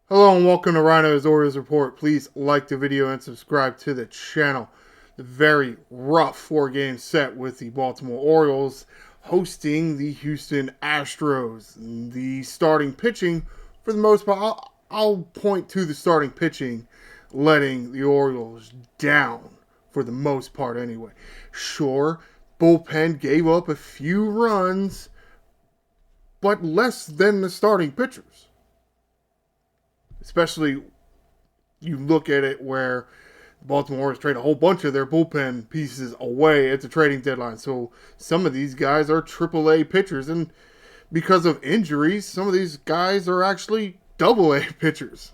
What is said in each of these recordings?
Hello and welcome to Ryno's Orioles Report. Please like the video and subscribe to the channel. The very rough four-game set with the Baltimore Orioles hosting the Houston Astros. The starting pitching, for the most part, I'll point to the starting pitching letting the Orioles down for the most part anyway. Sure, bullpen gave up a few runs, but less than the starting pitchers. Especially, you look at it where Baltimore has traded a whole bunch of their bullpen pieces away at the trading deadline. So some of these guys are AAA pitchers, and because of injuries, some of these guys are actually AA pitchers.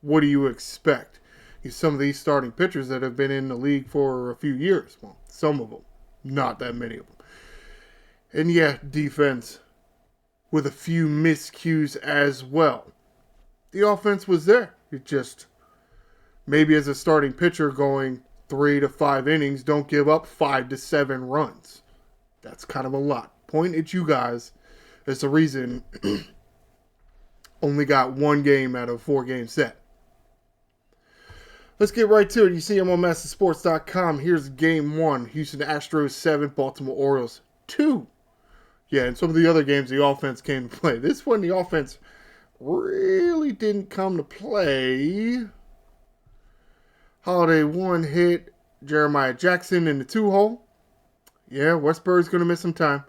What do you expect? Some of these starting pitchers that have been in the league for a few years. Well, some of them, not that many of them. And yeah, defense with a few miscues as well. The offense was there. It just, maybe as a starting pitcher going 3 to 5 innings, don't give up 5 to 7 runs. That's kind of a lot. Point at you guys. That's the reason only got one game out of a 4-game set. Let's get right to it. You see I'm on MasterSports.com. Here's game 1. Houston Astros 7, Baltimore Orioles 2. Yeah, and some of the other games the offense came to play. This one the offense really didn't come to play. Holiday 1 hit. Jeremiah Jackson in the 2-hole. Yeah, Westburg's going to miss some time.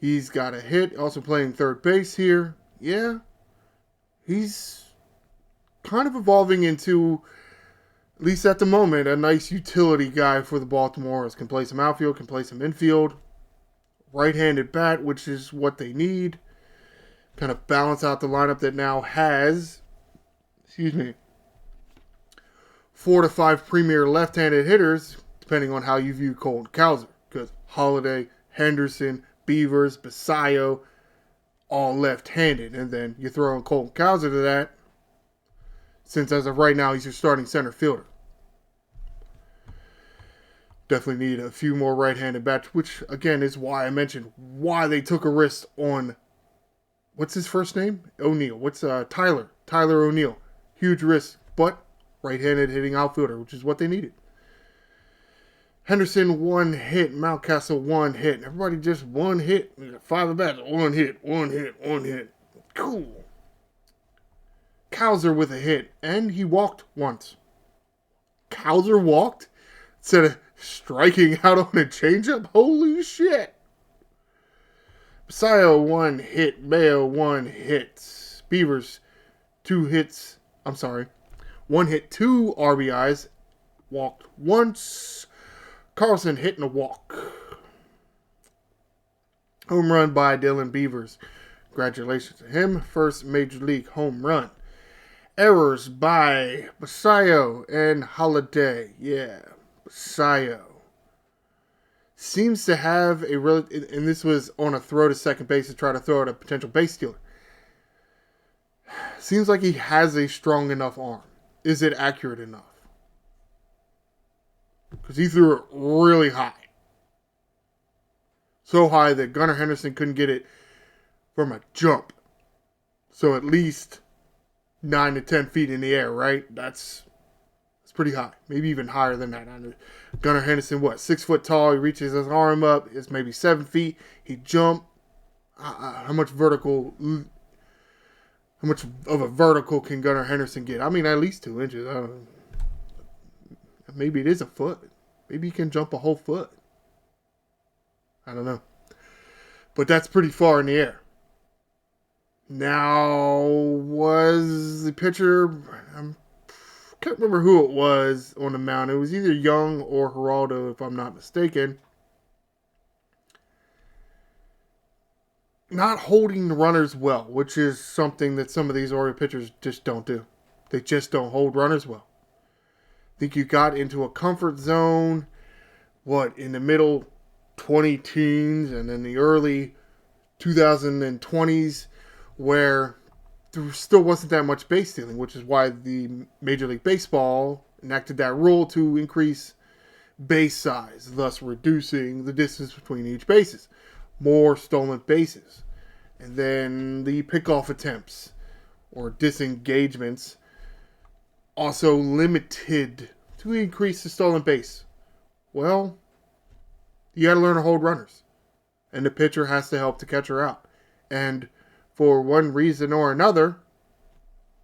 He's got a hit. Also playing third base here. Yeah. He's kind of evolving into, at least at the moment, a nice utility guy for the Baltimore Orioles. Can play some outfield, can play some infield. Right-handed bat, which is what they need. Kind of balance out the lineup that now has, 4 to 5 premier left-handed hitters, depending on how you view Colton Cowser. Because Holiday, Henderson, Beavers, Basayo, all left-handed. And then you throw in Colton Cowser to that, since as of right now, he's your starting center fielder. Definitely need a few more right-handed bats, which, again, is why I mentioned why they took a risk on, what's his first name? O'Neill. What's Tyler? Tyler O'Neill. Huge risk, but right-handed hitting outfielder, which is what they needed. Henderson 1 hit. Mountcastle 1 hit. Everybody just 1 hit. 5 at bats. 1 hit. 1 hit. 1 hit. Cool. Cowser with a hit, and he walked once. Cowser walked instead of striking out on a changeup. Holy shit. Basayo 1 hit. Mayo 1 hit. Beavers 2 hits. 1 hit, 2 RBIs. Walked once. Carlson hitting a walk. Home run by Dylan Beavers. Congratulations to him. First major league home run. Errors by Basayo and Holiday. Yeah, Basayo seems to have a real, and this was on a throw to second base to try to throw at a potential base stealer. Seems like he has a strong enough arm. Is it accurate enough? Because he threw it really high. So high that Gunnar Henderson couldn't get it from a jump. So at least 9 to 10 feet in the air, right? That's pretty high. Maybe even higher than that. Gunnar Henderson, 6 foot tall. He reaches his arm up. It's maybe 7 feet. He jumped. How much of a vertical can Gunnar Henderson get? I mean, at least 2 inches. I don't know. Maybe it is a foot. Maybe he can jump a whole foot. I don't know. But that's pretty far in the air. Now, was the pitcher, I can't remember who it was on the mound. It was either Young or Geraldo, if I'm not mistaken. Not holding the runners well, which is something that some of these Oriole pitchers just don't do. They just don't hold runners well. I think you got into a comfort zone, in the middle 20 teens and in the early 2020s, where there still wasn't that much base stealing, which is why the Major League Baseball enacted that rule to increase base size, thus reducing the distance between each bases. More stolen bases. And then the pickoff attempts or disengagements also limited to increase the stolen base. Well, you got to learn to hold runners. And the pitcher has to help the catcher out. And for one reason or another,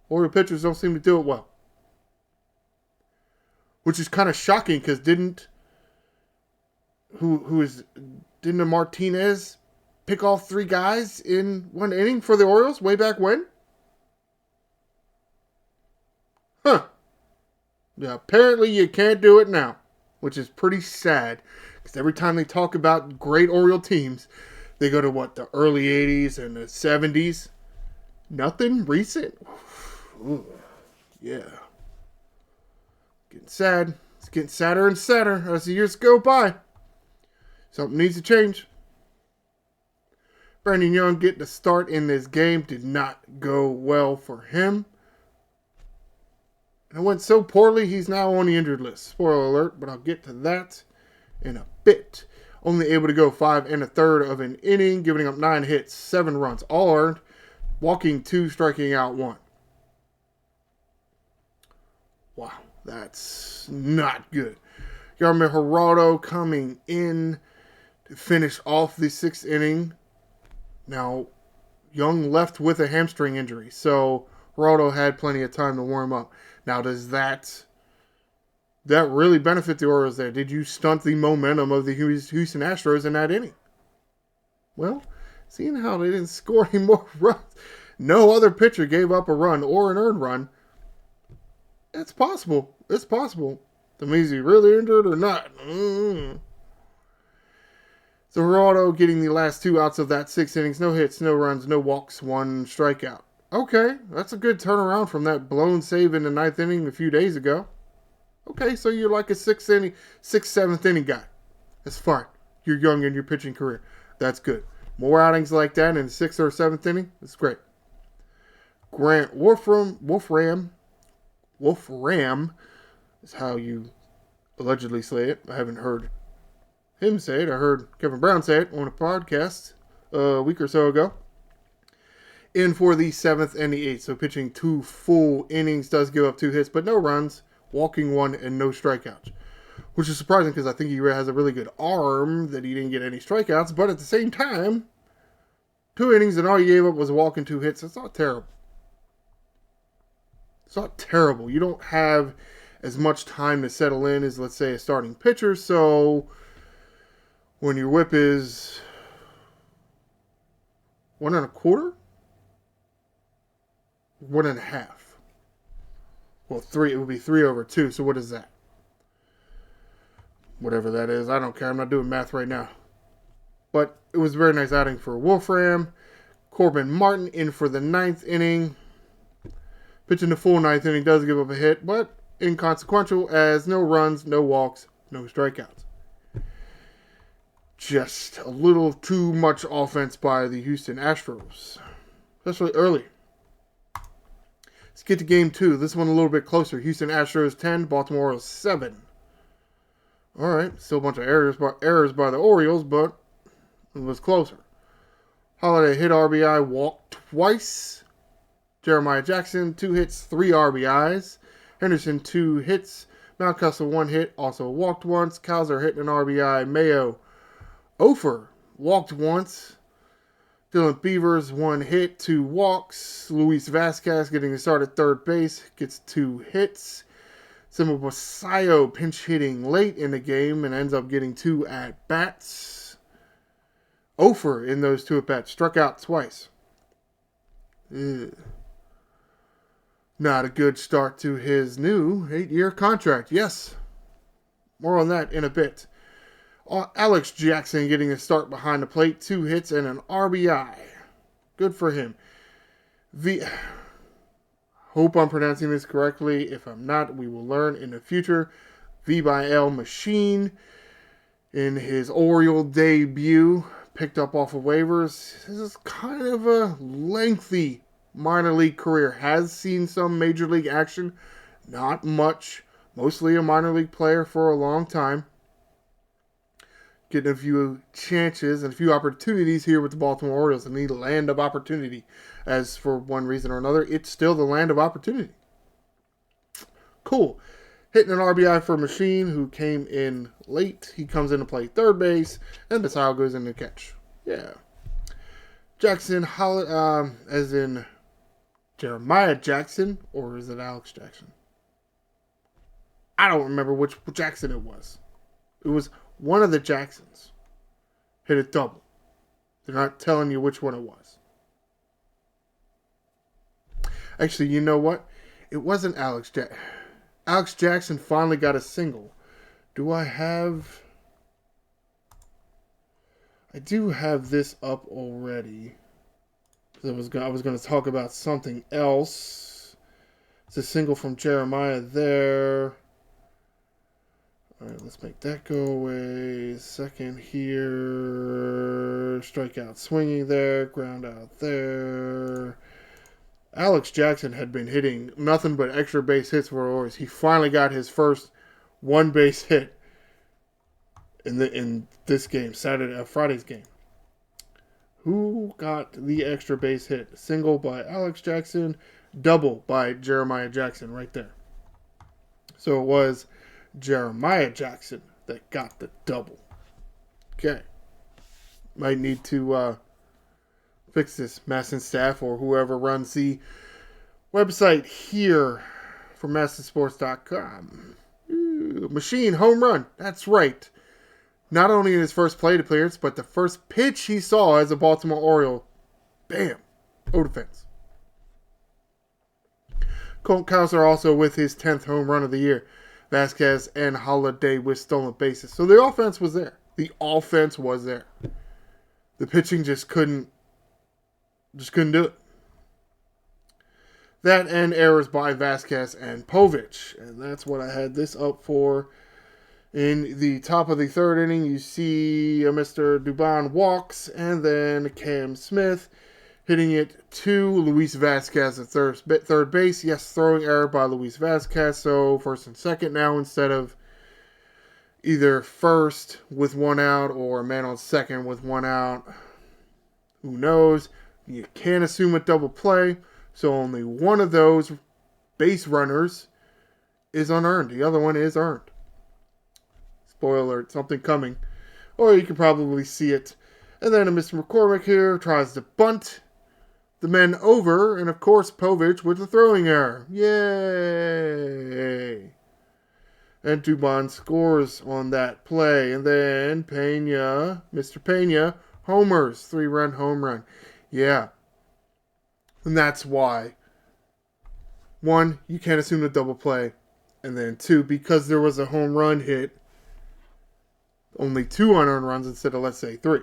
Oriole pitchers don't seem to do it well. Which is kind of shocking because didn't Martinez pick off 3 guys in one inning for the Orioles way back when? Huh. Yeah, apparently you can't do it now, which is pretty sad. Because every time they talk about great Oriole teams, they go to the early 80s and the 70s. Nothing recent. Ooh, yeah. Getting sad. It's getting sadder and sadder as the years go by. Something needs to change. Brandon Young getting a start in this game did not go well for him. And it went so poorly, he's now on the injured list. Spoiler alert, but I'll get to that in a bit. Only able to go 5 1/3 of an inning, giving up 9 hits, 7 runs, all earned, walking 2, striking out 1. Wow, that's not good. Yarmer Geraldo coming in to finish off the 6th inning. Now, Young left with a hamstring injury, so Geraldo had plenty of time to warm up. Now, does that really benefit the Orioles there? Did you stunt the momentum of the Houston Astros in that inning? Well, seeing how they didn't score any more runs, no other pitcher gave up a run or an earned run. It's possible. It's possible. That means he really injured or not. So Geraldo getting the last 2 outs of that 6 innings. No hits, no runs, no walks, 1 strikeout. Okay, that's a good turnaround from that blown save in the 9th inning a few days ago. Okay, so you're like a 6th, 7th inning guy. That's fine. You're young in your pitching career. That's good. More outings like that in the 6th or 7th inning, that's great. Grant Wolfram is how you allegedly say it. I haven't heard him say it. I heard Kevin Brown say it on a podcast a week or so ago. In for the 7th and the 8th. So pitching 2 full innings, does give up 2 hits, but no runs, walking 1, and no strikeouts. Which is surprising because I think he has a really good arm that he didn't get any strikeouts, but at the same time, 2 innings and all he gave up was a walk and 2 hits. It's not terrible. It's not terrible. You don't have as much time to settle in as, let's say, a starting pitcher, so when your whip is 1 1/4? 1 1/2. Well, 3. It would be 3 over 2. So what is that? Whatever that is, I don't care. I'm not doing math right now. But it was a very nice outing for Wolfram. Corbin Martin in for the 9th inning. Pitching the full 9th inning, does give up a hit, but inconsequential as no runs, no walks, no strikeouts. Just a little too much offense by the Houston Astros, especially early. Let's get to game 2. This one a little bit closer. Houston Astros 10, Baltimore Orioles 7. All right, still a bunch of errors by the Orioles, but it was closer. Holiday hit RBI, walked twice. Jeremiah Jackson 2 hits, 3 RBIs. Henderson 2 hits. Mountcastle 1 hit, also walked once. Kowser hitting an RBI. Mayo Ofer walked once. Dylan Beavers 1 hit, 2 walks. Luis Vasquez getting the start at third base, gets 2 hits. Simo Basayo pinch hitting late in the game and ends up getting 2 at-bats. Ofer in those 2 at-bats, struck out twice. Not a good start to his new 8-year contract. Yes, more on that in a bit. Alex Jackson getting a start behind the plate, 2 hits and an RBI. Good for him. Hope I'm pronouncing this correctly. If I'm not, we will learn in the future. V/L Machine in his Oriole debut, picked up off of waivers. This is kind of a lengthy minor league career. Has seen some major league action. Not much. Mostly a minor league player for a long time. Getting a few chances and a few opportunities here with the Baltimore Orioles in the land of opportunity, as for one reason or another, it's still the land of opportunity. Cool. Hitting an RBI for Machine, who came in late. He comes in to play third base, and Basallo goes in to catch. Yeah. Jackson, as in Jeremiah Jackson, or is it Alex Jackson? I don't remember which Jackson it was. It was one of the Jacksons. Hit a double. They're not telling you which one it was. Actually, you know what? It wasn't Alex Jackson. Alex Jackson finally got a single. I do have this up already. I was going to talk about something else. It's a single from Jeremiah there. All right, let's make that go away. Second here. Strikeout swinging there. Ground out there. Alex Jackson had been hitting nothing but extra base hits for Orioles. He finally got his first one base hit in this game, Friday's game. Who got the extra base hit? Single by Alex Jackson, double by Jeremiah Jackson right there. So it was Jeremiah Jackson that got the double. Okay. Might need to fix this, Masson staff or whoever runs the website here for MassonSports.com. Machine home run. That's right. Not only in his first plate appearance, but the first pitch he saw as a Baltimore Oriole. Bam. Over the fence. Colt Kouser also with his 10th home run of the year. Vasquez and Holiday with stolen bases. So the offense was there. The offense was there. The pitching just couldn't do it. That and errors by Vasquez and Povich. And that's what I had this up for. In the top of the third inning, you see Mr. Dubon walks, and then Cam Smith hitting it to Luis Vasquez at third base. Yes, throwing error by Luis Vasquez, so first and second now instead of either first with one out or a man on second with one out. Who knows? You can't assume a double play, so only one of those base runners is unearned. The other one is earned. Spoiler alert, something coming. Or you can probably see it. And then Mr. McCormick here tries to bunt the men over. And of course, Povich with the throwing error. Yay! And Dubon scores on that play. And then Mr. Pena, homers. 3-run home run. Yeah. And that's why. 1, you can't assume a double play. And then 2, because there was a home run hit, only 2 unearned runs instead of, let's say, 3.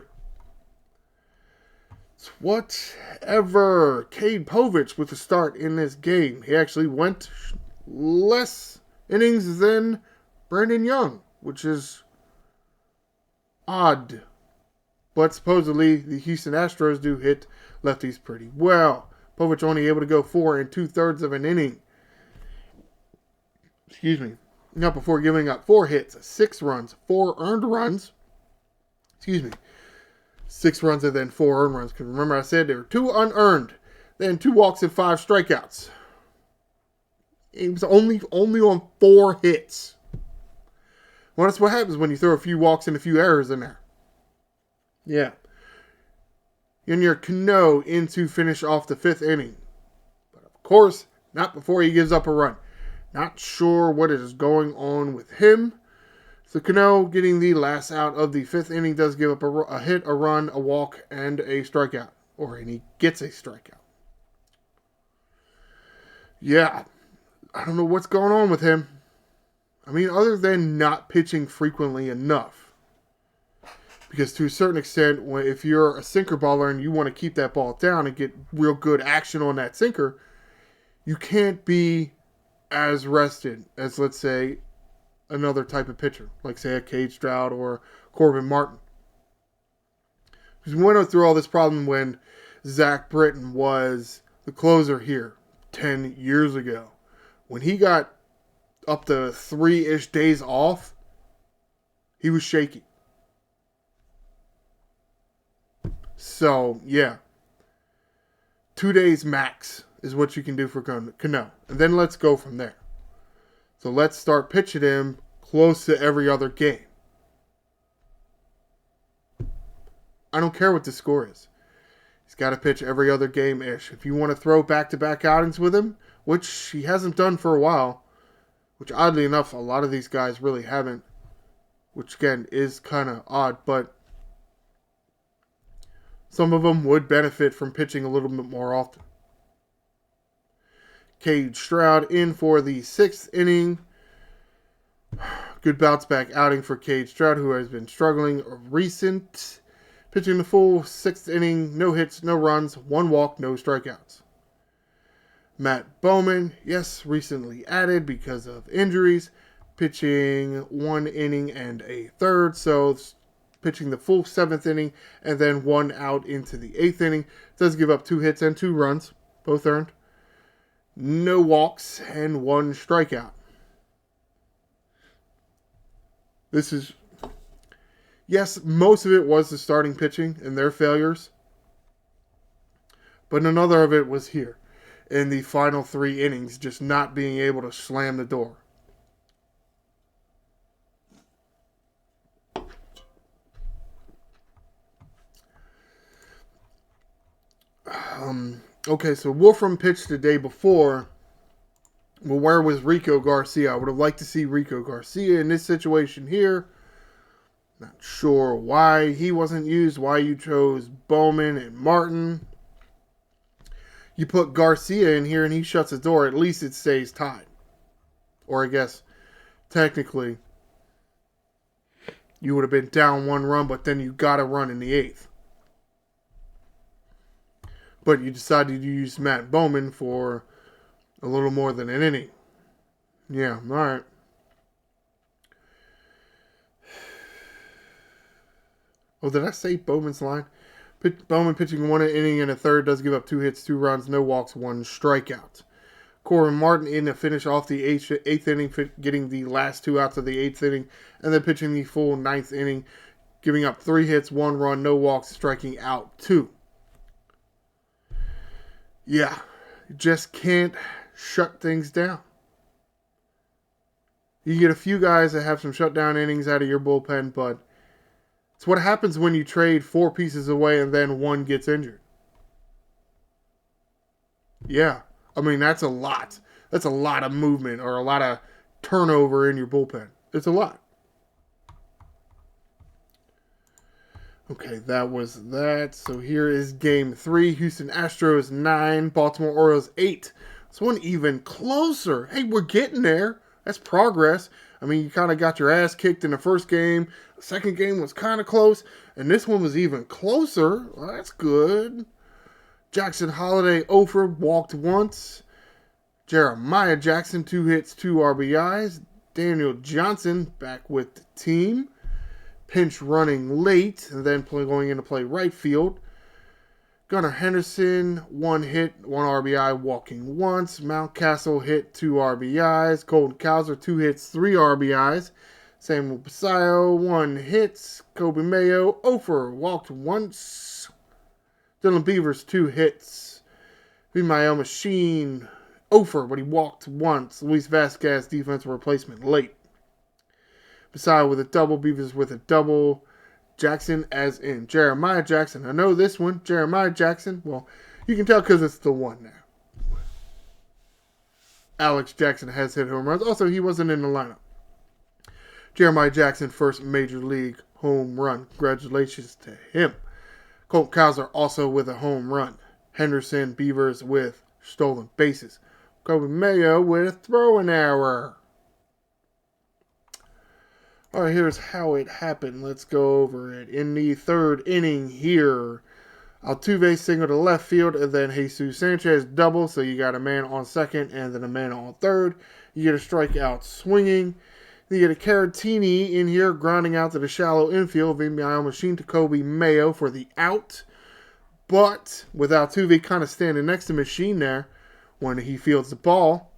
It's whatever. Cade Povich with the start in this game. He actually went less innings than Brandon Young, which is odd. But supposedly the Houston Astros do hit lefties pretty well. Povich only able to go 4 2/3 of an inning. Excuse me. Not before giving up 4 hits, 6 runs, 4 earned runs. 6 runs and then 4 earned runs. Because remember I said there were 2 unearned. Then 2 walks and 5 strikeouts. He was only on 4 hits. Well, that's what happens when you throw a few walks and a few errors in there. Yeah. And your Cano in to finish off the 5th inning. But of course, not before he gives up a run. Not sure what is going on with him. So Cano getting the last out of the 5th inning does give up a hit, a run, a walk, and a strikeout. And he gets a strikeout. Yeah. I don't know what's going on with him. I mean, other than not pitching frequently enough. Because to a certain extent, if you're a sinker baller and you want to keep that ball down and get real good action on that sinker, you can't be as rested as, let's say, another type of pitcher, like, say, a Cage Stroud or Corbin Martin. Because we went through all this problem when Zach Britton was the closer here 10 years ago. When he got up to 3-ish days off, he was shaky. So, yeah. 2 days max is what you can do for Cano. And then let's go from there. So let's start pitching him close to every other game. I don't care what the score is. He's got to pitch every other game-ish. If you want to throw back-to-back outings with him, which he hasn't done for a while, which oddly enough, a lot of these guys really haven't, which again is kind of odd, but some of them would benefit from pitching a little bit more often. Cade Stroud in for the 6th inning. Good bounce back outing for Cade Stroud, who has been struggling recent. Pitching the full 6th inning, no hits, no runs, 1 walk, no strikeouts. Matt Bowman, yes, recently added because of injuries. Pitching 1 inning and a third, so pitching the full 7th inning and then 1 out into the 8th inning. Does give up 2 hits and 2 runs, both earned. No walks and 1 strikeout. This is... Yes, most of it was the starting pitching and their failures. But another of it was here. In the final 3 innings, just not being able to slam the door. Okay, so Wolfram pitched the day before. Well, where was Rico Garcia? I would have liked to see Rico Garcia in this situation here. Not sure why he wasn't used, why you chose Bowman and Martin. You put Garcia in here and he shuts the door, at least it stays tied. Or I guess, technically, you would have been down 1 run, but then you got a run in the 8th. But you decided to use Matt Bowman for a little more than an inning. Yeah, all right. Oh, did I say Bowman's line? Bowman pitching 1 inning and a third, does give up 2 hits, 2 runs, no walks, 1 strikeout. Corbin Martin in to finish off the 8th inning, getting the last 2 outs of the 8th inning, and then pitching the full 9th inning, giving up 3 hits, 1 run, no walks, striking out 2. Yeah, you just can't shut things down. You get a few guys that have some shutdown innings out of your bullpen, but it's what happens when you trade 4 pieces away and then 1 gets injured. Yeah, I mean, that's a lot. That's a lot of movement or a lot of turnover in your bullpen. It's a lot. Okay, that was that. So here is game 3. Houston Astros 9, Baltimore Orioles 8. This one even closer. Hey, we're getting there. That's progress. I mean, you kind of got your ass kicked in the first game. The second game was kind of close. And this one was even closer. Well, that's good. Jackson Holiday over, walked once. Jeremiah Jackson, 2 hits, 2 RBIs. Daniel Johnson back with the team. Pinch running late and then going in to play right field. Gunnar Henderson, 1 hit, 1 RBI, walking once. Mountcastle hit 2 RBIs. Colton Cowser, 2 hits, 3 RBIs. Samuel Basayo, 1 hit. Kobe Mayo, over, walked once. Dylan Beavers, 2 hits. Vimael Machine, over, but he walked once. Luis Vasquez, defensive replacement, late. Basayo with a double, Beavers with a double. Jackson as in Jeremiah Jackson. I know this one, Jeremiah Jackson. Well, you can tell because it's the one now. Alex Jackson has hit home runs. Also, he wasn't in the lineup. Jeremiah Jackson, first major league home run. Congratulations to him. Colt Cowser also with a home run. Henderson, Beavers with stolen bases. Kobe Mayo with a throwing error. All right, here's how it happened. Let's go over it. In the 3rd inning here, Altuve single to left field, and then Jesus Sanchez double. So you got a man on second and then a man on third. You get a strikeout swinging. You get a Caratini in here grounding out to the shallow infield. Vimael Machine to Kobe Mayo for the out. But with Altuve kind of standing next to Machine there when he fields the ball,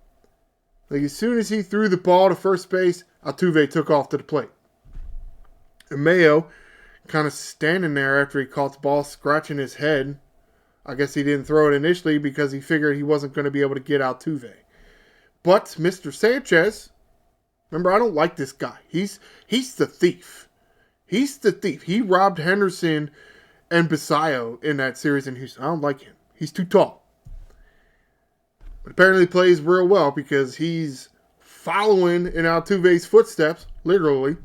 like as soon as he threw the ball to first base, Altuve took off to the plate. And Mayo kind of standing there after he caught the ball, scratching his head. I guess he didn't throw it initially because he figured he wasn't going to be able to get Altuve. But Mr. Sanchez, remember, I don't like this guy. He's the thief. He's the thief. He robbed Henderson and Basayo in that series in Houston. I don't like him. He's too tall. But apparently plays real well because he's following in Altuve's footsteps, literally,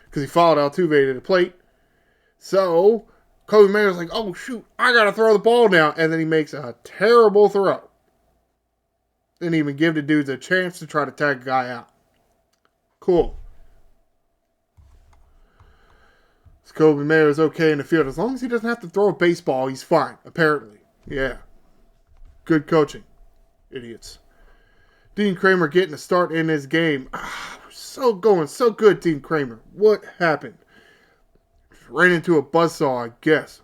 because he followed Altuve to the plate. So Kobe Mayo's like, oh shoot, I gotta throw the ball now, and then he makes a terrible throw. Didn't even give the dudes a chance to try to tag a guy out. Cool. So Kobe Mayo is okay in the field. As long as he doesn't have to throw a baseball, he's fine, apparently. Yeah. Good coaching. Idiots. Dean Kramer getting a start in this game. So good, Dean Kramer. What happened? Ran into a buzzsaw, I guess.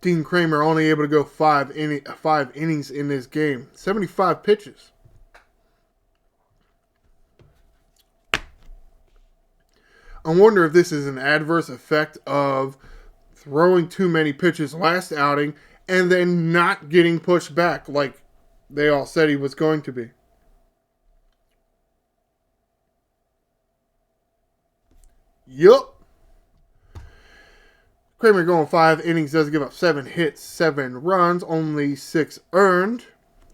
Dean Kramer only able to go five innings in this game. 75 pitches. I wonder if this is an adverse effect of throwing too many pitches last outing and then not getting pushed back like they all said he was going to be. Yup. Kramer going 5 innings, does give up 7 hits, 7 runs, only 6 earned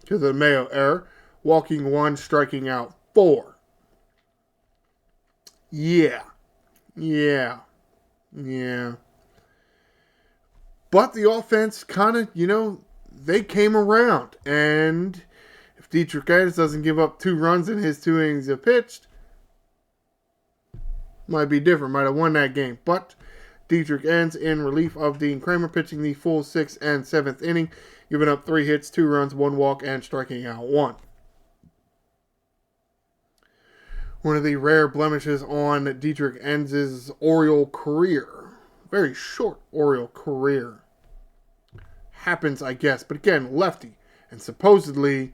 to the Mayo error. Walking 1, striking out 4. Yeah. But the offense kind of, they came around. And if Dietrich Ends doesn't give up 2 runs in his 2 innings of pitched, might be different. Might have won that game. But Dietrich Ends in relief of Dean Kramer, pitching the full 6th and 7th inning, giving up 3 hits, 2 runs, 1 walk, and striking out 1. One of the rare blemishes on Dietrich Ends' Oriole career. Very short Oriole career. Happens, I guess. But again, lefty. And supposedly,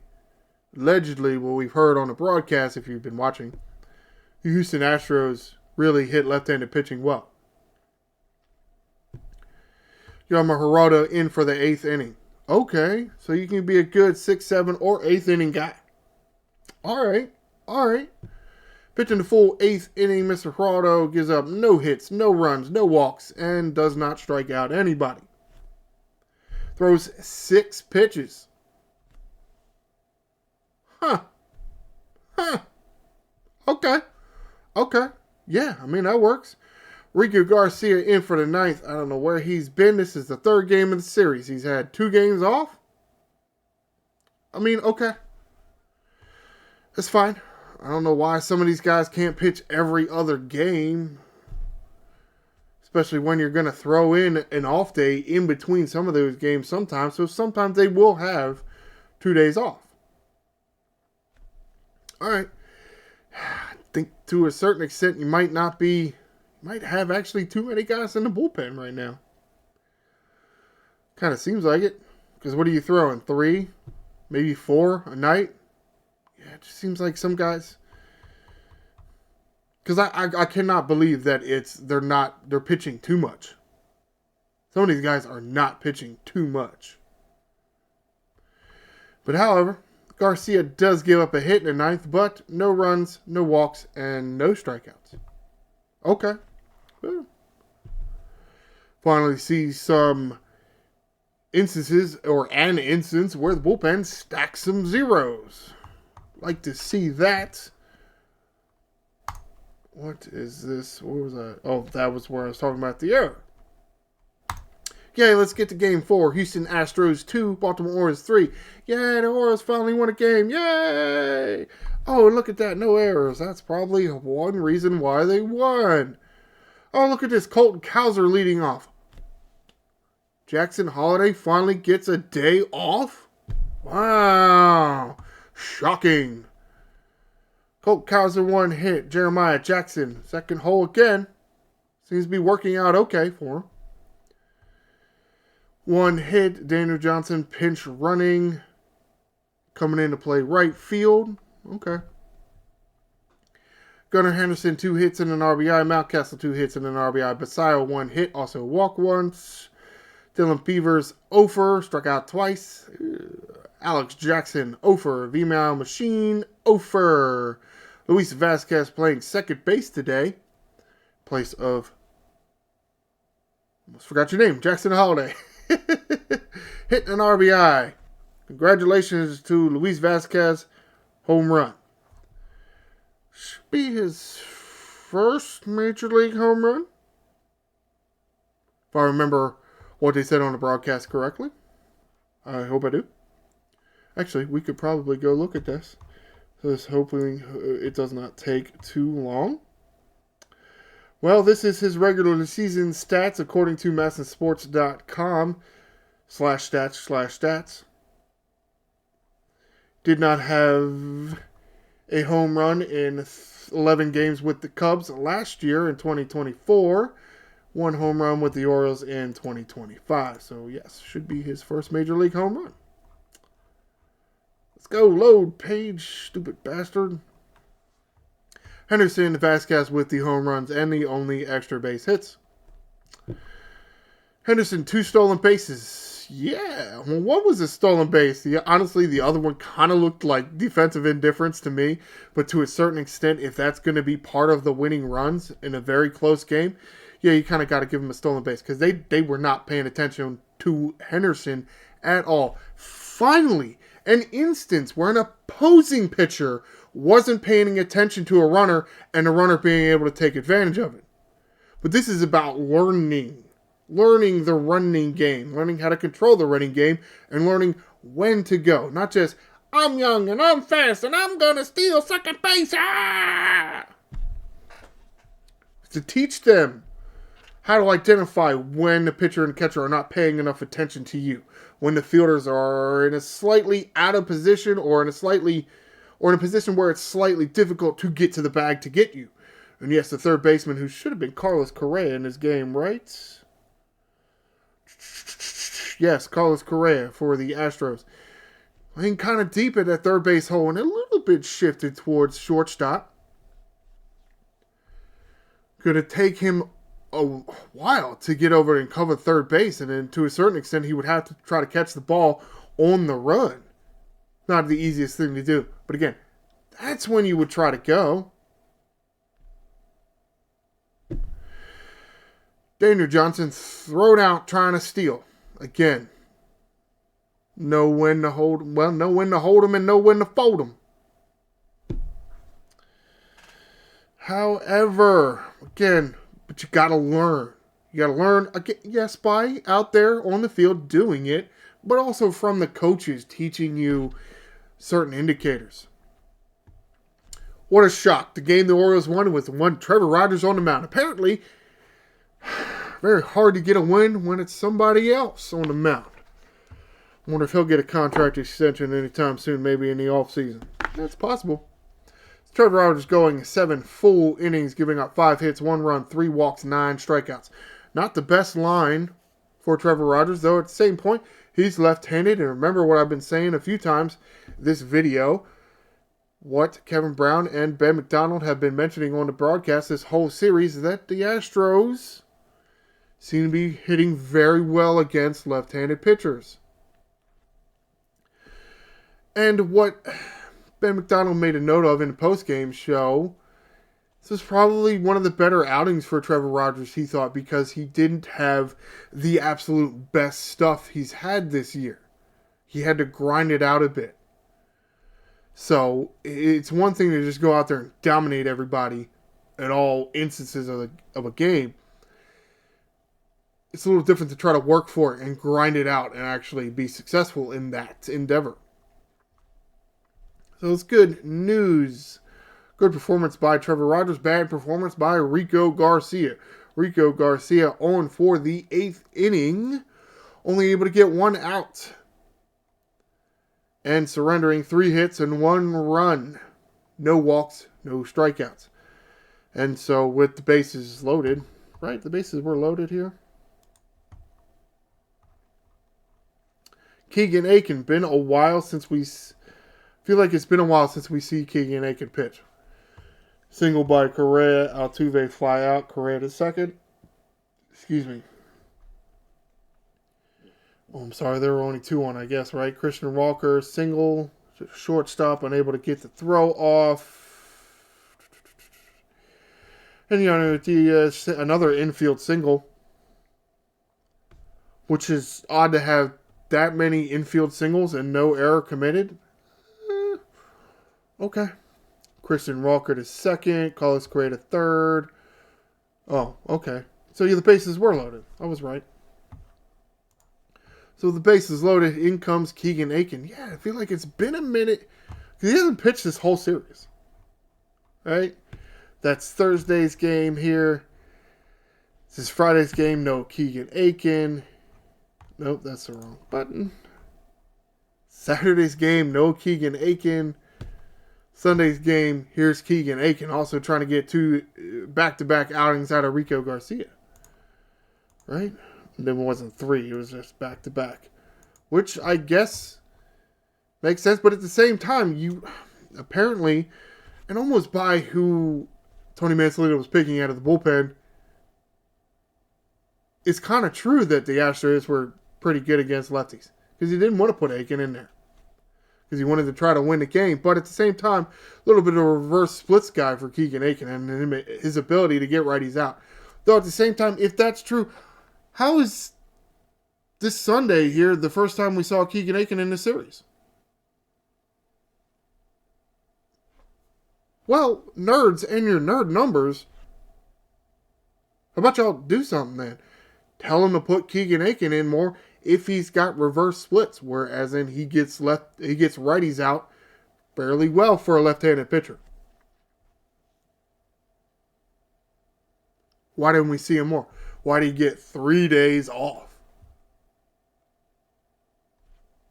allegedly, what we've heard on the broadcast, if you've been watching, the Houston Astros really hit left-handed pitching well. Yama Hirota in for the 8th inning. Okay, so you can be a good 6th, 7th, or 8th inning guy. All right. Pitching the full 8th inning, Mr. Hirota gives up no hits, no runs, no walks, and does not strike out anybody. Throws 6 pitches. Huh. Okay. Yeah, I mean, that works. Ricky Garcia in for the 9th. I don't know where he's been. This is the 3rd game of the series. He's had 2 games off. I mean, okay. That's fine. I don't know why some of these guys can't pitch every other game. Especially when you're going to throw in an off day in between some of those games sometimes. So sometimes they will have 2 days off. All right. I think to a certain extent you might have actually too many guys in the bullpen right now. Kind of seems like it. Because what are you throwing? 3? Maybe 4 a night? Yeah, it just seems like some guys. Because I cannot believe that they're pitching too much. Some of these guys are not pitching too much. But however, Garcia does give up a hit in the 9th, but no runs, no walks, and no strikeouts. Okay. Well, finally see some instances, or an instance, where the bullpen stacks some zeros. Like to see that. What is this? What was that? Oh, that was where I was talking about the error. Okay, let's get to Game 4. Houston Astros 2, Baltimore Orioles 3. Yay, the Orioles finally won a game. Yay! Oh, look at that. No errors. That's probably one reason why they won. Oh, look at this. Colton Cowser leading off. Jackson Holliday finally gets a day off? Wow. Shocking. Colt Cowser 1 hit. Jeremiah Jackson, 2nd hole again. Seems to be working out okay for him. 1 hit. Daniel Johnson pinch running. Coming in to play right field. Okay. Gunnar Henderson, 2 hits and an RBI. Mountcastle, 2 hits and an RBI. Basayo, 1 hit, also walked once. Dylan Beavers, 0 struck out twice. Alex Jackson, 0 V-Mail Machine, 0 Luis Vasquez playing second base today. Place of, almost forgot your name, Jackson Holiday. Hitting an RBI. Congratulations to Luis Vasquez, home run. Should be his first Major League home run. If I remember what they said on the broadcast correctly. I hope I do. Actually, we could probably go look at this. Just hoping it does not take too long. Well, this is his regular season stats according to MASNsports.com/stats/stats. Did not have a home run in 11 games with the Cubs last year in 2024. 1 home run with the Orioles in 2025. So, yes, should be his first Major League home run. Let's go. Load page, stupid bastard. Henderson, Vasquez with the home runs and the only extra base hits. Henderson, 2 stolen bases. Yeah, well, one was a stolen base. Honestly, the other one kind of looked like defensive indifference to me. But to a certain extent, if that's going to be part of the winning runs in a very close game, yeah, you kind of got to give him a stolen base. Because they were not paying attention to Henderson at all. Finally, an instance where an opposing pitcher wasn't paying attention to a runner and the runner being able to take advantage of it. But this is about learning the running game, learning how to control the running game, and learning when to go. Not just, I'm young and I'm fast and I'm going to steal second base. Ah! To teach them how to identify when the pitcher and catcher are not paying enough attention to you. When the fielders are in a slightly out of position or in a position where it's slightly difficult to get to the bag to get you. And yes, the third baseman, who should have been Carlos Correa in this game, right? Yes, Carlos Correa for the Astros. Playing kind of deep at that third base hole and a little bit shifted towards shortstop. Going to take him a while to get over and cover third base, and then to a certain extent he would have to try to catch the ball on the run. Not the easiest thing to do, but again, that's when you would try to go. Daniel Johnson thrown out trying to steal again. Know when to hold him, and know when to fold him. However, again, but you got to learn. You got to learn, again, yes, by out there on the field doing it, but also from the coaches teaching you certain indicators. What a shock. The game the Orioles won with Trevor Rogers on the mound. Apparently, very hard to get a win when it's somebody else on the mound. I wonder if he'll get a contract extension anytime soon, maybe in the offseason. That's possible. Trevor Rogers going 7 full innings, giving up 5 hits, 1 run, 3 walks, 9 strikeouts. Not the best line for Trevor Rogers, though at the same point, he's left-handed. And remember what I've been saying a few times this video, what Kevin Brown and Ben McDonald have been mentioning on the broadcast this whole series, that the Astros seem to be hitting very well against left-handed pitchers. And what Ben McDonald made a note of in the post-game show, this was probably one of the better outings for Trevor Rogers, he thought, because he didn't have the absolute best stuff he's had this year. He had to grind it out a bit. So, it's one thing to just go out there and dominate everybody at all instances of a game. It's a little different to try to work for it and grind it out and actually be successful in that endeavor. So it's good news. Good performance by Trevor Rogers. Bad performance by Rico Garcia. Rico Garcia on for the 8th inning. Only able to get 1 out. And surrendering 3 hits and 1 run. No walks, no strikeouts. And so with the bases loaded, right? The bases were loaded here. Keegan Aiken. Been a while since we... feel like it's been a while since we see Keegan Aiken pitch. Single by Correa. Altuve fly out. Correa to second. Excuse me. Oh, I'm sorry. There were only 2 on, I guess, right? Christian Walker, single. Shortstop, unable to get the throw off. And another infield single. Which is odd to have that many infield singles and no error committed. Okay. Christian Walker to second. Carlos Correa to third. Oh, okay. So the bases were loaded. I was right. So the bases loaded. In comes Keegan Aiken. Yeah, I feel like it's been a minute. He hasn't pitched this whole series. Right? That's Thursday's game here. This is Friday's game. No Keegan Aiken. Nope, that's the wrong button. Saturday's game. No Keegan Aiken. Sunday's game, here's Keegan Aiken also trying to get 2 back-to-back outings out of Rico Garcia. Right? And then it wasn't 3, it was just back-to-back. Which I guess makes sense, but at the same time, you apparently, and almost by who Tony Mansolino was picking out of the bullpen, it's kind of true that the Astros were pretty good against lefties. Because he didn't want to put Aiken in there. Because he wanted to try to win the game. But at the same time, a little bit of a reverse splits guy for Keegan Aiken and his ability to get righties out. Though at the same time, if that's true, how is this Sunday here the first time we saw Keegan Aiken in the series? Well, nerds and your nerd numbers, how about y'all do something then? Tell him to put Keegan Aiken in more if he's got reverse splits, whereas in he gets righties out fairly well for a left-handed pitcher. Why didn't we see him more? Why did he get 3 days off?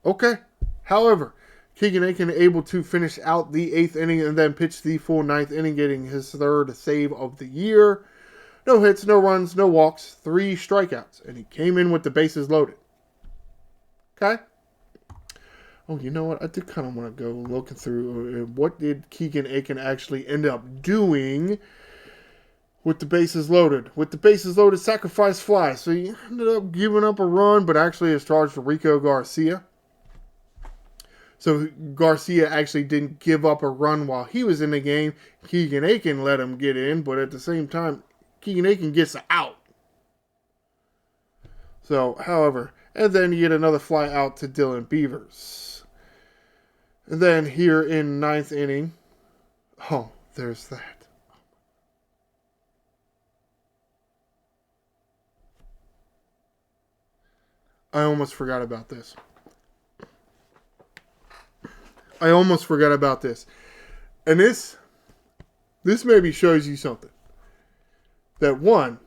Okay. However, Keegan Aiken able to finish out the 8th inning and then pitch the full 9th inning, getting his 3rd save of the year. No hits, no runs, no walks, 3 strikeouts, and he came in with the bases loaded. Okay? Oh, you know what? I do kind of want to go looking through what did Keegan Aiken actually end up doing with the bases loaded. With the bases loaded, sacrifice fly. So he ended up giving up a run, but actually is charged to Rico Garcia. So Garcia actually didn't give up a run while he was in the game. Keegan Aiken let him get in, but at the same time, Keegan Aiken gets out. So, however, and then you get another fly out to Dylan Beavers. And then here in 9th inning, oh, there's that. I almost forgot about this. And this maybe shows you something. That one,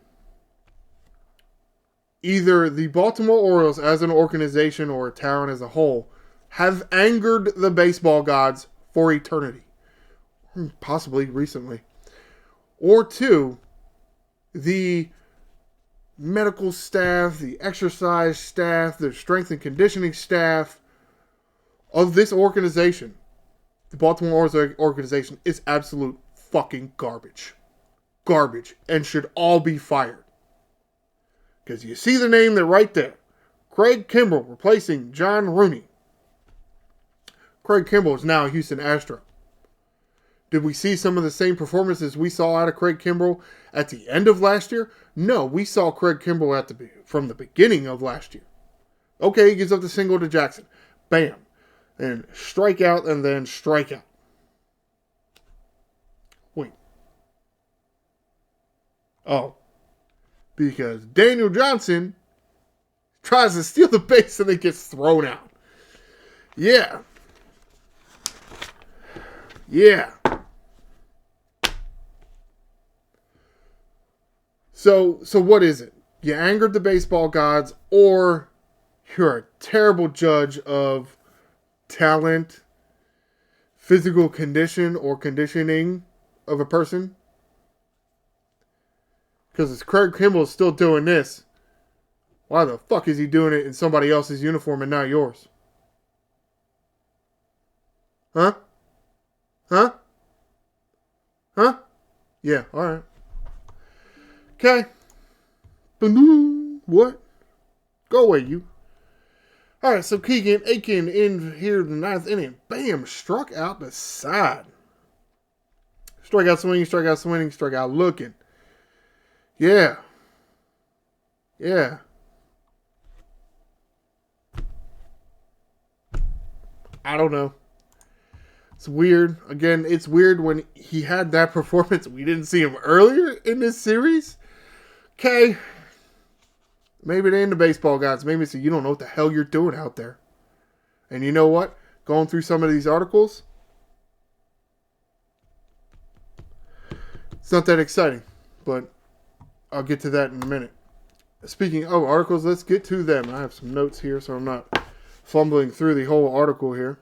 either the Baltimore Orioles as an organization or a town as a whole have angered the baseball gods for eternity. Possibly recently. Or 2, the medical staff, the exercise staff, the strength and conditioning staff of this organization, the Baltimore Orioles organization, is absolute fucking garbage. Garbage. And should all be fired. Because you see the name there right there. Craig Kimbrell replacing John Rooney. Craig Kimbrell is now a Houston Astro. Did we see some of the same performances we saw out of Craig Kimbrell at the end of last year? No, we saw Craig Kimbrell from the beginning of last year. Okay, he gives up the single to Jackson. Bam. And strikeout and then strikeout. Wait. Oh. Because Daniel Johnson tries to steal the base and then gets thrown out. Yeah. Yeah. So what is it? You angered the baseball gods, or you're a terrible judge of talent, physical condition, or conditioning of a person? Because if Craig Kimbrell is still doing this, why the fuck is he doing it in somebody else's uniform and not yours? Huh? Huh? Huh? Yeah, alright. Okay. What? Go away, you. Alright, so Keegan Aiken in here the ninth inning. Bam! Struck out the side. Strikeout swinging, strikeout swinging, strikeout looking. Yeah. Yeah. I don't know. It's weird. Again, it's weird when he had that performance. We didn't see him earlier in this series. Okay. Maybe they ain't the baseball guys. Maybe it's you don't know what the hell you're doing out there. And you know what? Going through some of these articles, it's not that exciting. But I'll get to that in a minute. Speaking of articles, let's get to them. I have some notes here, so I'm not fumbling through the whole article here.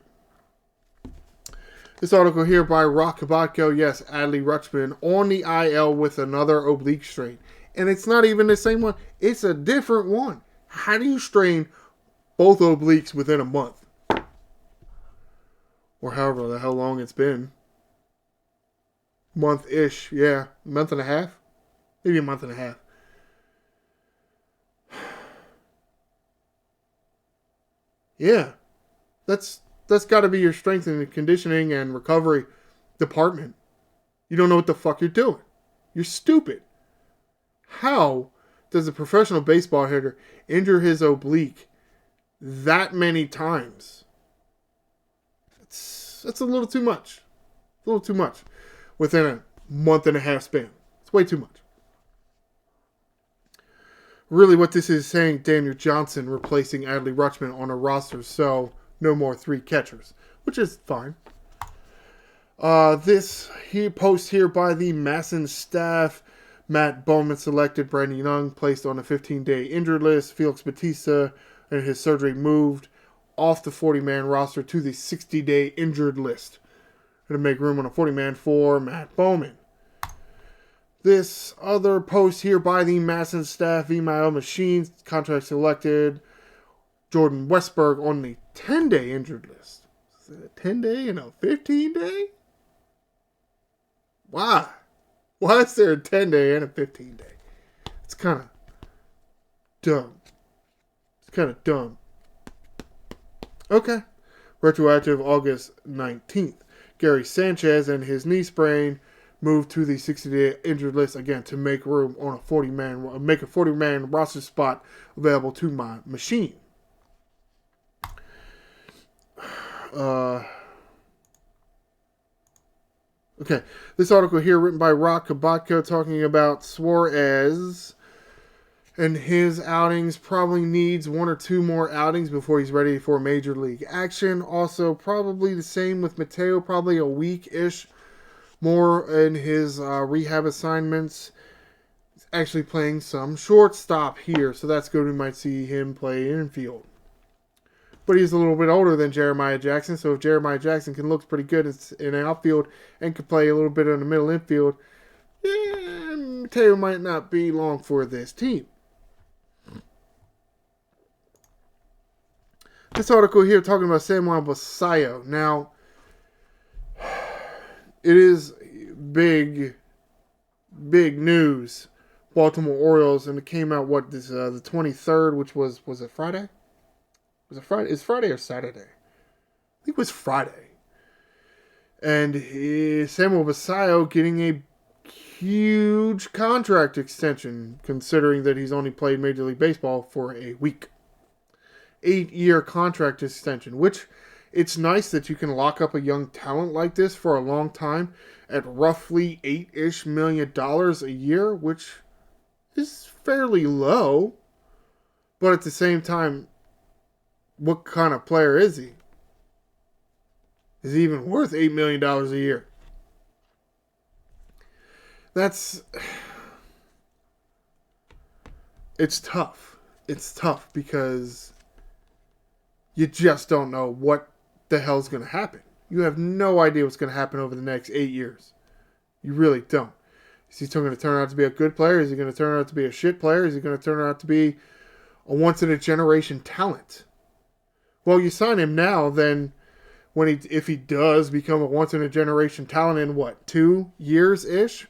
This article here by Rock Kabatko, yes, Adley Rutschman on the IL with another oblique strain. And it's not even the same one. It's a different one. How do you strain both obliques within a month? Or however the hell long it's been. Month-ish, yeah. Month and a half? Maybe a month and a half. Yeah. That's got to be your strength and conditioning and recovery department. You don't know what the fuck you're doing. You're stupid. How does a professional baseball hitter injure his oblique that many times? That's a little too much. A little too much. Within a month and a half span. It's way too much. Really what this is saying, Daniel Johnson replacing Adley Rutschman on a roster, so no more 3 catchers, which is fine. This post here by the Masson staff. Matt Bowman selected. Brandon Young placed on a 15-day injured list. Felix Batista and his surgery moved off the 40-man roster to the 60-day injured list to make room on a 40-man for Matt Bowman. This other post here by the Masson staff. VMIL Machines contract selected. Jordan Westberg on the 10-day injured list. Is it a 10-day and a 15-day? Why? Why is there a 10-day and a 15-day? It's kind of dumb. It's kind of dumb. Okay. Retroactive August 19th. Gary Sanchez and his knee sprain moved to the 60-day injured list again to make room on a 40-man roster spot available to my machine. Okay, this article here written by Rock Kabatko talking about Suarez and his outings. Probably needs 1 or 2 more outings before he's ready for major league action. Also, probably the same with Mateo, probably a week-ish more in his rehab assignments. He's actually playing some shortstop here, so that's good. We might see him play infield. But he's a little bit older than Jeremiah Jackson, so if Jeremiah Jackson can look pretty good in the outfield and can play a little bit in the middle infield, Mateo might not be long for this team. This article here talking about Samuel Basallo. Now, it is big news. Baltimore Orioles, and it came out the 23rd, which was it Friday? Was it Friday? Is Friday or Saturday? I think it was Friday. And Samuel Basallo getting a huge contract extension, considering that he's only played Major League Baseball for a week. 8-year contract extension, which it's nice that you can lock up a young talent like this for a long time at roughly $8-ish million a year, which is fairly low. But at the same time, what kind of player is he? Is he even worth $8 million a year? It's tough. It's tough because you just don't know what the hell's going to happen. You have no idea what's going to happen over the next 8 years. You really don't. Is he going to turn out to be a good player? Is he going to turn out to be a shit player? Is he going to turn out to be a once-in-a-generation talent? Well, you sign him now, then if he does become a once-in-a-generation talent in 2 years-ish?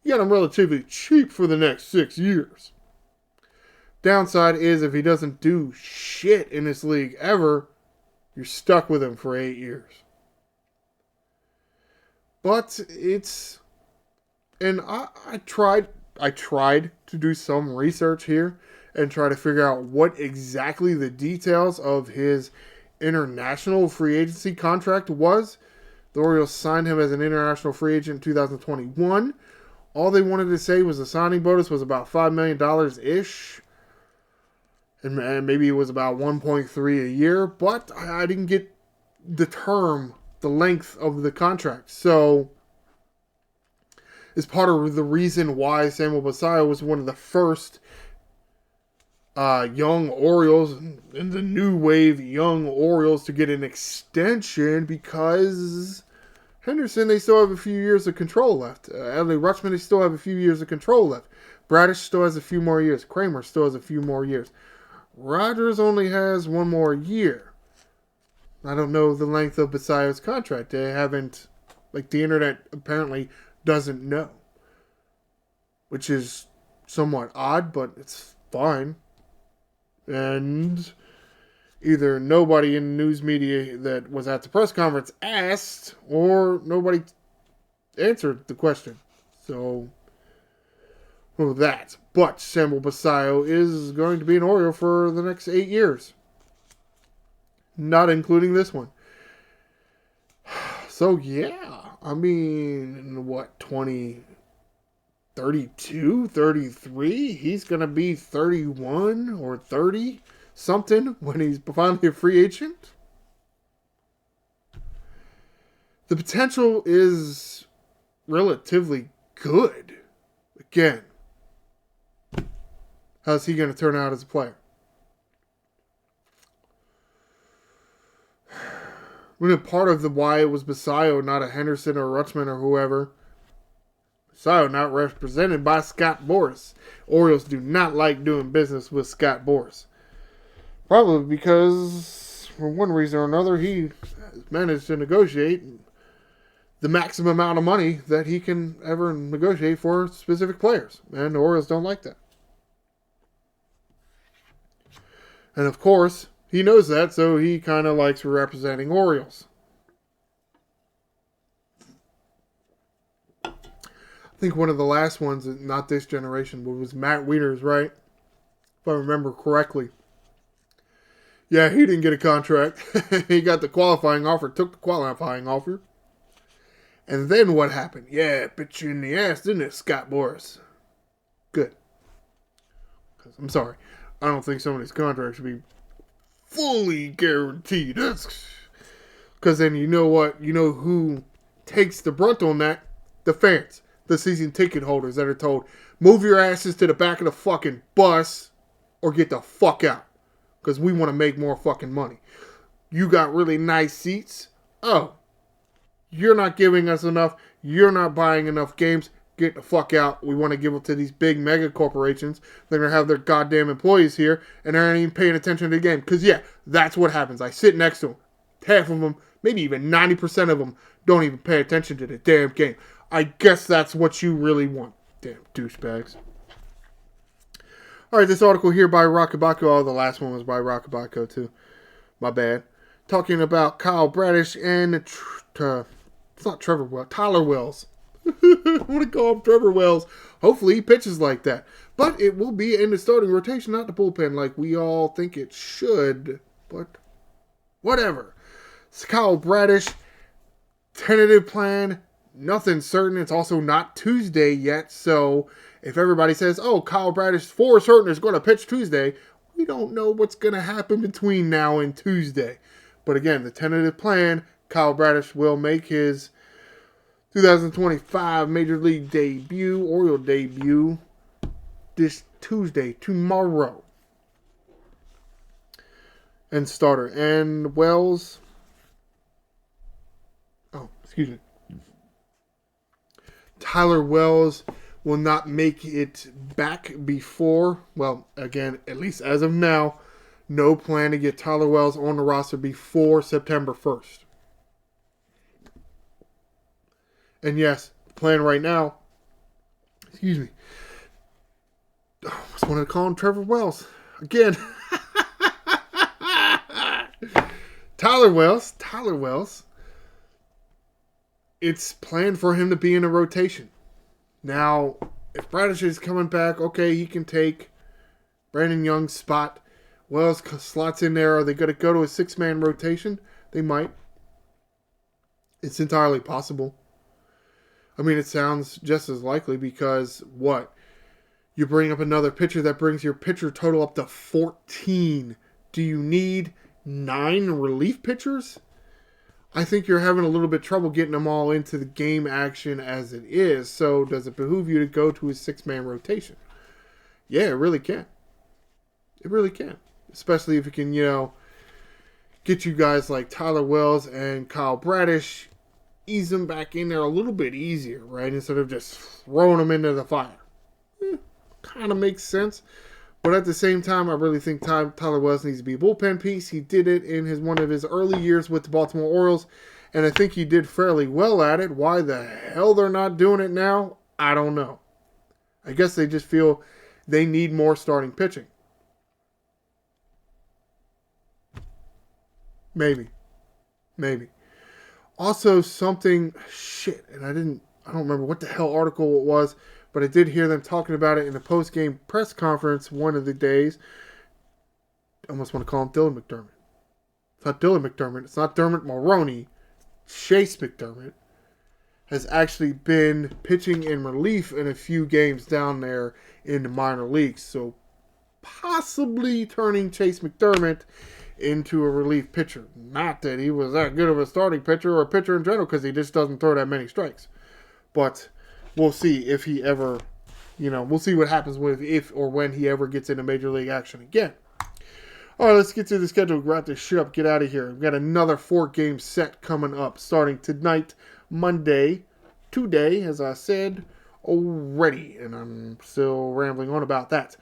You got him relatively cheap for the next 6 years. Downside is if he doesn't do shit in this league ever, you're stuck with him for 8 years. But it's... And I tried to do some research here and try to figure out what exactly the details of his international free agency contract was. The Orioles signed him as an international free agent in 2021. All they wanted to say was the signing bonus was about $5 million-ish. And maybe it was about 1.3 a year. But I didn't get the length of the contract. So is part of the reason why Samuel Basallo was one of the first young Orioles, in the new wave young Orioles, to get an extension, because Henderson, they still have a few years of control left. Adley Rutschman, they still have a few years of control left. Bradish still has a few more years. Kramer still has a few more years. Rogers only has one more year. I don't know the length of Basallo's contract. They haven't, like, the internet apparently doesn't know, which is somewhat odd, but it's fine. And either nobody in the news media that was at the press conference asked, or nobody answered the question. So, well, that. But Samuel Basallo is going to be an Oriole for the next 8 years, not including this one. So, yeah. I mean, what, 32, 33? He's going to be 31 or 30 something when he's finally a free agent. The potential is relatively good. Again, how's he going to turn out as a player? When part of the why it was Basallo, not a Henderson or Rutschman or whoever. Basallo not represented by Scott Boras. Orioles do not like doing business with Scott Boras. Probably because, for one reason or another, he managed to negotiate the maximum amount of money that he can ever negotiate for specific players. And the Orioles don't like that. And of course, he knows that, so he kind of likes representing Orioles. I think one of the last ones, not this generation, but was Matt Wieters, right? If I remember correctly. Yeah, he didn't get a contract. He got the qualifying offer, took the qualifying offer. And then what happened? Yeah, it bit you in the ass, didn't it, Scott Boras? Good. I'm sorry. I don't think some of these contracts should be fully guaranteed. Because then you know what? You know who takes the brunt on that? The fans. The season ticket holders that are told, move your asses to the back of the fucking bus or get the fuck out. Because we want to make more fucking money. You got really nice seats. Oh, you're not giving us enough. You're not buying enough games. Get the fuck out. We want to give it to these big mega corporations. They're going to have their goddamn employees here, and they're not even paying attention to the game. Because, yeah, that's what happens. I sit next to them. Half of them, maybe even 90% of them, don't even pay attention to the damn game. I guess that's what you really want. Damn douchebags. Alright, this article here by Rockabako. Oh, the last one was by Rockabako, too. My bad. Talking about Kyle Bradish and... it's not Trevor Wells. Tyler Wells. I want to call him Trevor Wells. Hopefully he pitches like that. But it will be in the starting rotation, not the bullpen like we all think it should. But whatever. It's Kyle Bradish. Tentative plan. Nothing certain. It's also not Tuesday yet. So if everybody says, oh, Kyle Bradish for certain is going to pitch Tuesday, we don't know what's going to happen between now and Tuesday. But again, the tentative plan, Kyle Bradish will make his 2025 Major League debut, Oriole debut, this Tuesday, tomorrow. And starter. And Wells. Oh, excuse me. Tyler Wells will not make it back before, well, again, at least as of now, no plan to get Tyler Wells on the roster before September 1st. And yes, the plan right now Excuse me. I almost wanted to call him Trevor Wells. Again. Tyler Wells. It's planned for him to be in a rotation. Now, if Bradish is coming back, okay, he can take Brandon Young's spot. Wells slots in there. Are they going to go to a 6-man rotation? They might. It's entirely possible. I mean, it sounds just as likely because what? You bring up another pitcher that brings your pitcher total up to 14. Do you need 9 relief pitchers? I think you're having a little bit of trouble getting them all into the game action as it is. So does it behoove you to go to a 6-man rotation? Yeah, it really can. It really can. Especially if it can, get you guys like Tyler Wells and Kyle Bradish, ease them back in there a little bit easier, right? Instead of just throwing them into the fire. Kind of makes sense. But at the same time, I really think Tyler Wells needs to be a bullpen piece. He did it in one of his early years with the Baltimore Orioles, and I think he did fairly well at it. Why the hell they're not doing it now, I don't know. I guess they just feel they need more starting pitching. Maybe. Also, something, and I don't remember what the hell article it was, but I did hear them talking about it in a post-game press conference one of the days. I almost want to call him Dylan McDermott. It's not Dylan McDermott. It's not Dermot Mulroney. Chase McDermott has actually been pitching in relief in a few games down there in the minor leagues. So possibly turning Chase McDermott into a relief pitcher. Not that he was that good of a starting pitcher or a pitcher in general, because he just doesn't throw that many strikes. But we'll see if he ever, we'll see what happens with if or when he ever gets into Major League action again. All right, let's get to the schedule. Wrap this shit up. Get out of here. We've got another 4-game set coming up starting tonight, Monday, today, as I said already. And I'm still rambling on about that.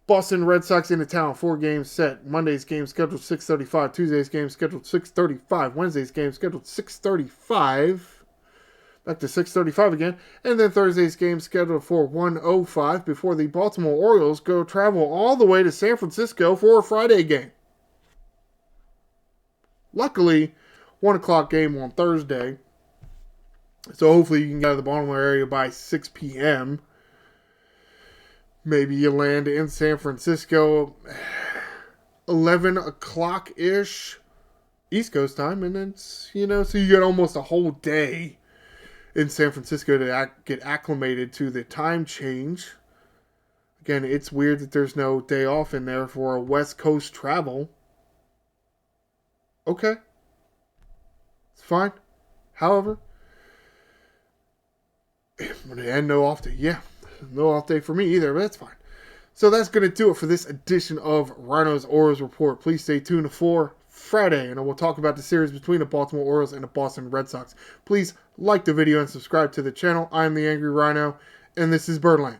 Boston Red Sox into town, 4-game set. Monday's game scheduled 6:35. Tuesday's game scheduled 6:35. Wednesday's game scheduled 6:35. Back to 6:35 again. And then Thursday's game scheduled for 1:05 before the Baltimore Orioles go travel all the way to San Francisco for a Friday game. Luckily, 1 o'clock game on Thursday. So hopefully you can get out of the Baltimore area by 6 p.m. Maybe you land in San Francisco 11 o'clock-ish East Coast time. And then, so you get almost a whole day in San Francisco to get acclimated to the time change. Again, it's weird that there's no day off in there for a West Coast travel. Okay. It's fine. However, and no off day. Yeah. No off day for me either, but that's fine. So that's going to do it for this edition of Ryno's Orioles Report. Please stay tuned for Friday, and I will talk about the series between the Baltimore Orioles and the Boston Red Sox. Please like the video and subscribe to the channel. I am the Angry Ryno, and this is Birdland.